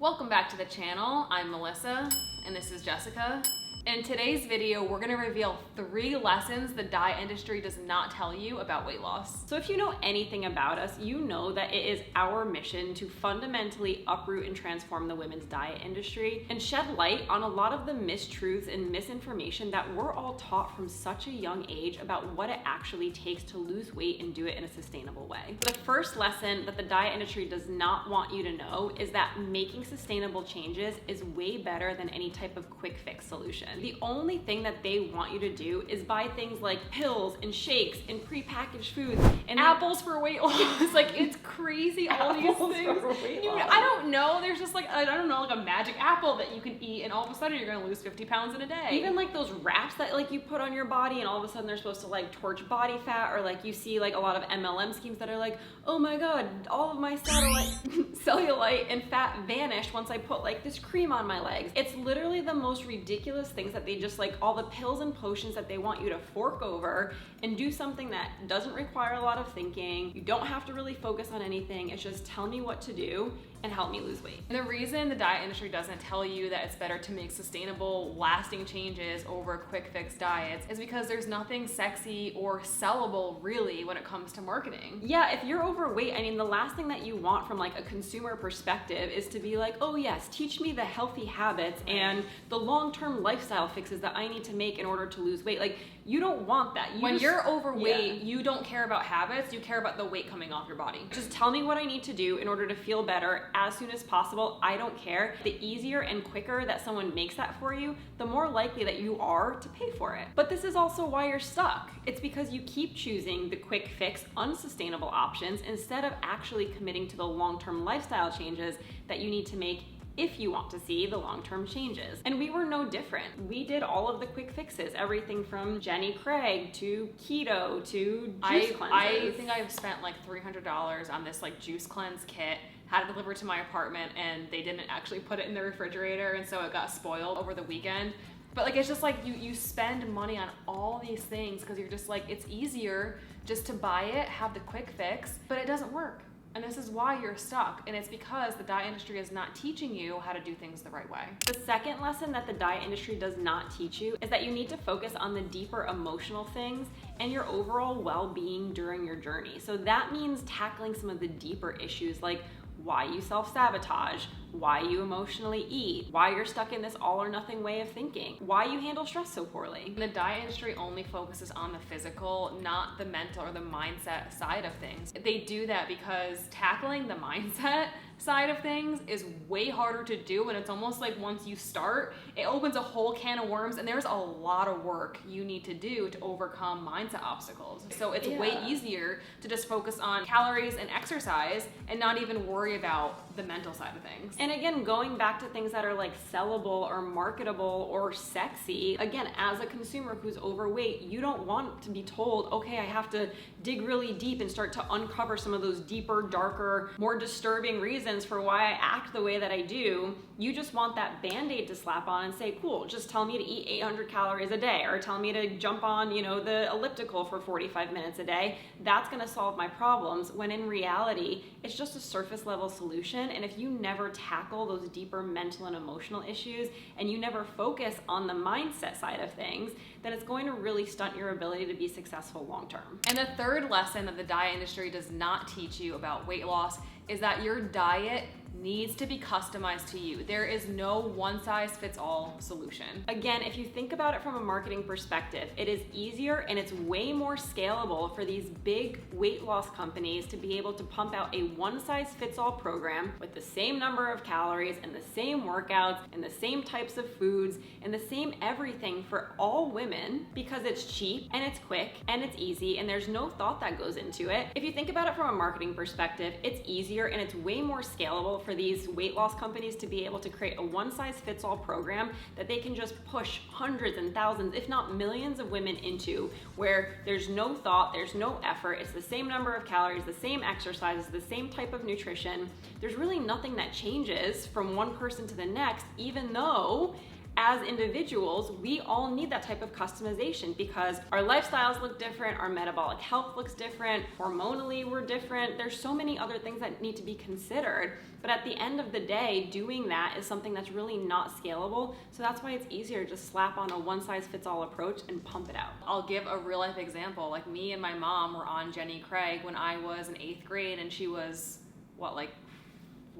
Welcome back to the channel. I'm Melissa and this is Jessica. In today's video, we're gonna reveal 3 lessons the diet industry does not tell you about weight loss. So if you know anything about us, you know that it is our mission to fundamentally uproot and transform the women's diet industry and shed light on a lot of the mistruths and misinformation that we're all taught from such a young age about what it actually takes to lose weight and do it in a sustainable way. The first lesson that the diet industry does not want you to know is that making sustainable changes is way better than any type of quick fix solution. The only thing that they want you to do is buy things like pills and shakes and prepackaged foods and apples for weight loss. Like, it's crazy, all these things. I don't know, there's just like, I don't know, like a magic apple that you can eat and all of a sudden you're gonna lose 50 pounds in a day. Even like those wraps that like you put on your body and all of a sudden they're supposed to like torch body fat, or like you see like a lot of MLM schemes that are like, oh my God, all of my cellulite and fat vanished once I put like this cream on my legs. It's literally the most ridiculous things that they just like, all the pills and potions that they want you to fork over and do something that doesn't require a lot of thinking. You don't have to really focus on anything. It's just tell me what to do and help me lose weight. And the reason the diet industry doesn't tell you that it's better to make sustainable, lasting changes over quick fix diets is because there's nothing sexy or sellable really when it comes to marketing. Yeah, if you're overweight, I mean, the last thing that you want from like a consumer perspective is to be like, oh yes, teach me the healthy habits and the long-term lifestyle fixes that I need to make in order to lose weight. Like, you don't want that. When you're overweight, you don't care about habits, you care about the weight coming off your body. Just tell me what I need to do in order to feel better as soon as possible. I don't care. The easier and quicker that someone makes that for you, the more likely that you are to pay for it. But this is also why you're stuck. It's because you keep choosing the quick fix, unsustainable options instead of actually committing to the long-term lifestyle changes that you need to make if you want to see the long-term changes. And we were no different. We did all of the quick fixes, everything from Jenny Craig to keto to juice cleanses. I think I've spent like $300 on this like juice cleanse kit, had it delivered to my apartment, and they didn't actually put it in the refrigerator, and so it got spoiled over the weekend. But like, it's just like you spend money on all these things because you're just like, it's easier just to buy it, have the quick fix, but it doesn't work. And this is why you're stuck, and it's because the diet industry is not teaching you how to do things the right way. The second lesson that the diet industry does not teach you is that you need to focus on the deeper emotional things and your overall well-being during your journey. So that means tackling some of the deeper issues like why you self-sabotage, why you emotionally eat, why you're stuck in this all or nothing way of thinking, why you handle stress so poorly. The diet industry only focuses on the physical, not the mental or the mindset side of things. They do that because tackling the mindset side of things is way harder to do, and it's almost like once you start, it opens a whole can of worms, and there's a lot of work you need to do to overcome mindset obstacles. So it's way easier to just focus on calories and exercise and not even worry about the mental side of things. And again, going back to things that are like sellable or marketable or sexy, again, as a consumer who's overweight, you don't want to be told, okay, I have to dig really deep and start to uncover some of those deeper, darker, more disturbing reasons for why I act the way that I do. You just want that Band-Aid to slap on and say, cool, just tell me to eat 800 calories a day, or tell me to jump on, you know, the elliptical for 45 minutes a day. That's gonna solve my problems, when in reality, it's just a surface level solution. And if you never tackle those deeper mental and emotional issues, and you never focus on the mindset side of things, then it's going to really stunt your ability to be successful long term. And the third lesson that the diet industry does not teach you about weight loss is that your diet needs to be customized to you. There is no one size fits all solution. Again, if you think about it from a marketing perspective, it is easier and it's way more scalable for these big weight loss companies to be able to pump out a one size fits all program with the same number of calories and the same workouts and the same types of foods and the same everything for all women, because it's cheap and it's quick and it's easy and there's no thought that goes into it. If you think about it from a marketing perspective, it's easier and it's way more scalable for these weight loss companies to be able to create a one-size-fits-all program that they can just push hundreds and thousands, if not millions of women into, where there's no thought, there's no effort, it's the same number of calories, the same exercises, the same type of nutrition. There's really nothing that changes from one person to the next, even though as individuals, we all need that type of customization because our lifestyles look different, our metabolic health looks different, hormonally we're different. There's so many other things that need to be considered. But at the end of the day, doing that is something that's really not scalable. So that's why it's easier to just slap on a one-size-fits-all approach and pump it out. I'll give a real life example. Like me and my mom were on Jenny Craig when I was in 8th grade, and she was, what, like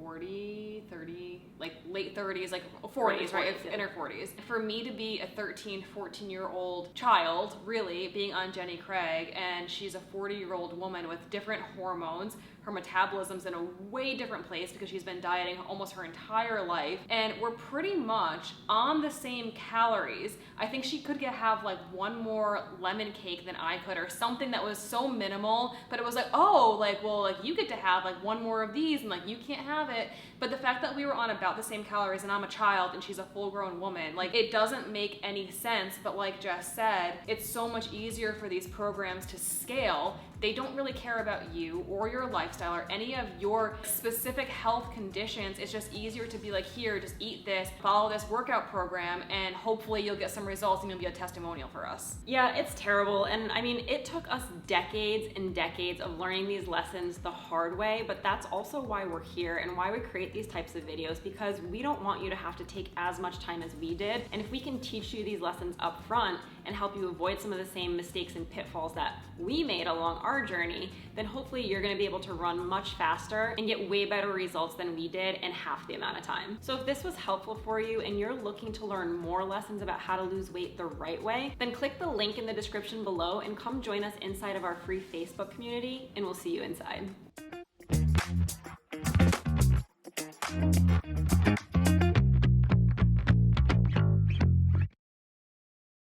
40, 30, like late 30s, like 40s, right? Yeah. In her 40s. For me to be a 13, 14-year-old child, really, being on Jenny Craig, and she's a 40-year-old woman with different hormones, her metabolism's in a way different place because she's been dieting almost her entire life, and we're pretty much on the same calories. I think she could have like one more lemon cake than I could, or something that was so minimal, but it was like, oh, like, well, like you get to have like one more of these and like you can't have it. But the fact that we were on about the same calories and I'm a child and she's a full-grown woman, like it doesn't make any sense. But like Jess said, it's so much easier for these programs to scale. They don't really care about you or your lifestyle or any of your specific health conditions. It's just easier to be like, here, just eat this, follow this workout program, and hopefully you'll get some results and you'll be a testimonial for us. Yeah, it's terrible. And I mean, it took us decades and decades of learning these lessons the hard way, but that's also why we're here and why we create these types of videos, because we don't want you to have to take as much time as we did. And if we can teach you these lessons up front and help you avoid some of the same mistakes and pitfalls that we made along our journey, then hopefully you're gonna be able to run much faster and get way better results than we did in half the amount of time. So if this was helpful for you and you're looking to learn more lessons about how to lose weight the right way, then click the link in the description below and come join us inside of our free Facebook community, and we'll see you inside.